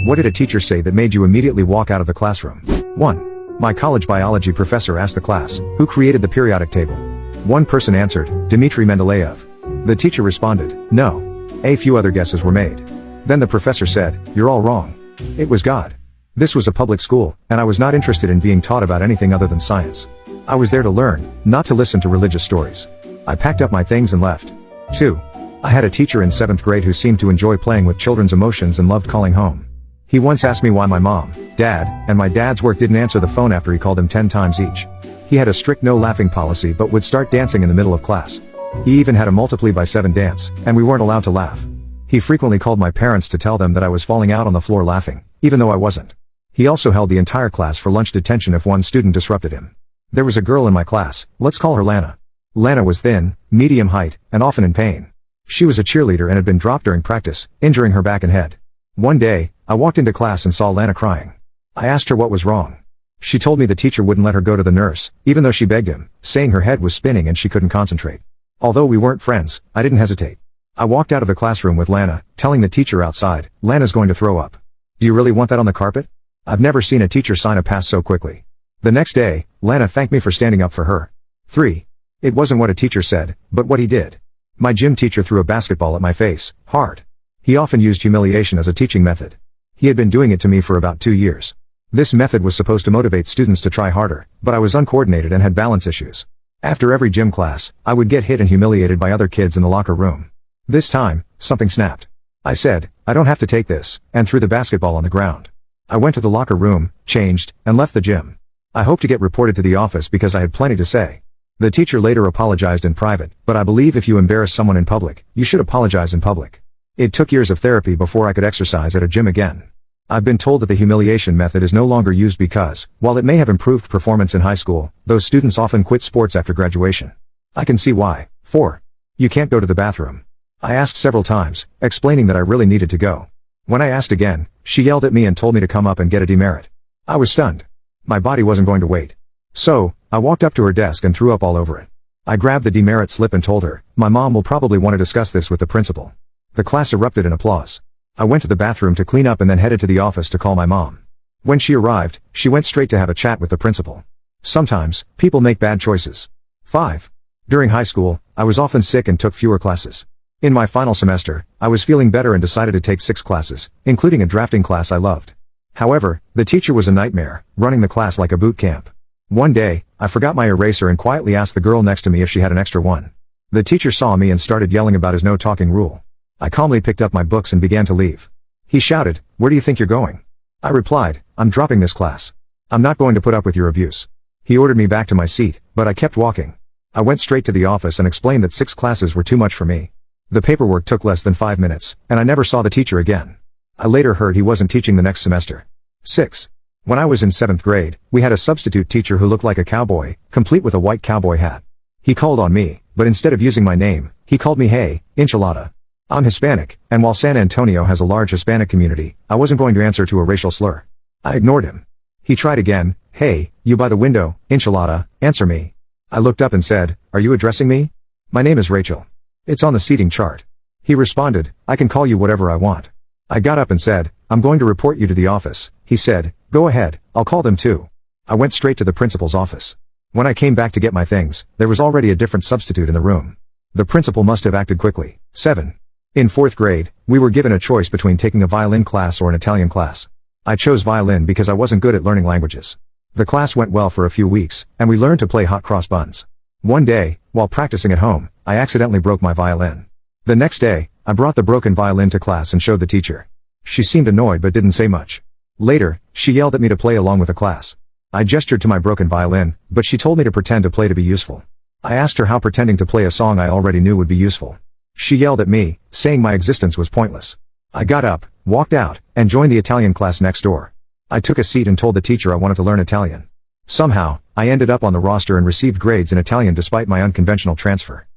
What did a teacher say that made you immediately walk out of the classroom? 1. My college biology professor asked the class, who created the periodic table? One person answered, Dmitry Mendeleev. The teacher responded, no. A few other guesses were made. Then the professor said, you're all wrong. It was God. This was a public school, and I was not interested in being taught about anything other than science. I was there to learn, not to listen to religious stories. I packed up my things and left. 2. I had a teacher in 7th grade who seemed to enjoy playing with children's emotions and loved calling home. He once asked me why my mom, dad, and my dad's work didn't answer the phone after he called him 10 times each. He had a strict no laughing policy but would start dancing in the middle of class. He even had a multiply by 7 dance, and we weren't allowed to laugh. He frequently called my parents to tell them that I was falling out on the floor laughing, even though I wasn't. He also held the entire class for lunch detention if one student disrupted him. There was a girl in my class, let's call her Lana. Lana was thin, medium height, and often in pain. She was a cheerleader and had been dropped during practice, injuring her back and head. One day, I walked into class and saw Lana crying. I asked her what was wrong. She told me the teacher wouldn't let her go to the nurse, even though she begged him, saying her head was spinning and she couldn't concentrate. Although we weren't friends, I didn't hesitate. I walked out of the classroom with Lana, telling the teacher outside, Lana's going to throw up. Do you really want that on the carpet? I've never seen a teacher sign a pass so quickly. The next day, Lana thanked me for standing up for her. 3. It wasn't what a teacher said, but what he did. My gym teacher threw a basketball at my face, hard. He often used humiliation as a teaching method. He had been doing it to me for about 2 years. This method was supposed to motivate students to try harder, but I was uncoordinated and had balance issues. After every gym class, I would get hit and humiliated by other kids in the locker room. This time, something snapped. I said, I don't have to take this, and threw the basketball on the ground. I went to the locker room, changed, and left the gym. I hoped to get reported to the office because I had plenty to say. The teacher later apologized in private, but I believe if you embarrass someone in public, you should apologize in public. It took years of therapy before I could exercise at a gym again. I've been told that the humiliation method is no longer used because, while it may have improved performance in high school, those students often quit sports after graduation. I can see why. 4. You can't go to the bathroom. I asked several times, explaining that I really needed to go. When I asked again, she yelled at me and told me to come up and get a demerit. I was stunned. My body wasn't going to wait. So, I walked up to her desk and threw up all over it. I grabbed the demerit slip and told her, my mom will probably want to discuss this with the principal. The class erupted in applause. I went to the bathroom to clean up and then headed to the office to call my mom. When she arrived, she went straight to have a chat with the principal. Sometimes, people make bad choices. 5. During high school, I was often sick and took fewer classes. In my final semester, I was feeling better and decided to take 6 classes, including a drafting class I loved. However, the teacher was a nightmare, running the class like a boot camp. One day, I forgot my eraser and quietly asked the girl next to me if she had an extra one. The teacher saw me and started yelling about his no talking rule. I calmly picked up my books and began to leave. He shouted, where do you think you're going? I replied, I'm dropping this class. I'm not going to put up with your abuse. He ordered me back to my seat, but I kept walking. I went straight to the office and explained that 6 classes were too much for me. The paperwork took less than 5 minutes, and I never saw the teacher again. I later heard he wasn't teaching the next semester. 6. When I was in 7th grade, we had a substitute teacher who looked like a cowboy, complete with a white cowboy hat. He called on me, but instead of using my name, he called me hey, enchilada. I'm Hispanic, and while San Antonio has a large Hispanic community, I wasn't going to answer to a racial slur. I ignored him. He tried again, hey, you by the window, enchilada, answer me. I looked up and said, are you addressing me? My name is Rachel. It's on the seating chart. He responded, I can call you whatever I want. I got up and said, I'm going to report you to the office. He said, go ahead, I'll call them too. I went straight to the principal's office. When I came back to get my things, there was already a different substitute in the room. The principal must have acted quickly. 7. In 4th grade, we were given a choice between taking a violin class or an Italian class. I chose violin because I wasn't good at learning languages. The class went well for a few weeks, and we learned to play hot cross buns. One day, while practicing at home, I accidentally broke my violin. The next day, I brought the broken violin to class and showed the teacher. She seemed annoyed but didn't say much. Later, she yelled at me to play along with the class. I gestured to my broken violin, but she told me to pretend to play to be useful. I asked her how pretending to play a song I already knew would be useful. She yelled at me, saying my existence was pointless. I got up, walked out, and joined the Italian class next door. I took a seat and told the teacher I wanted to learn Italian. Somehow, I ended up on the roster and received grades in Italian despite my unconventional transfer.